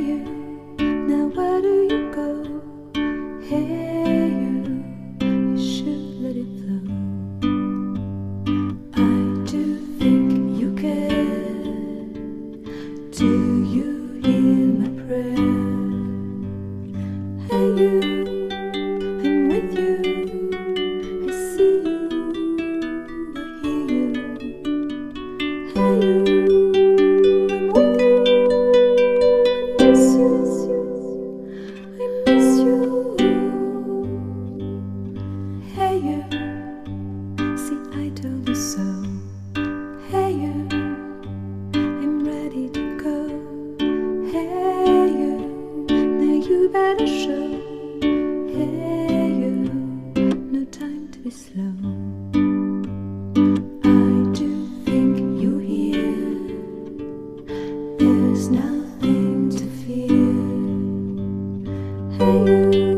you, now where do you go? Hey you should let it flow. I do think you care. Do you hear my prayer? Hey you, I'm with you. I see you, I hear you. Hey you, I'm with you. I miss you, I miss you. Hey you, see I told you so. Hey you, I'm ready to go. Hey you, now you better show. Hey you, no time to be slow. I do think you're here. There's nothing to fear. Hey you.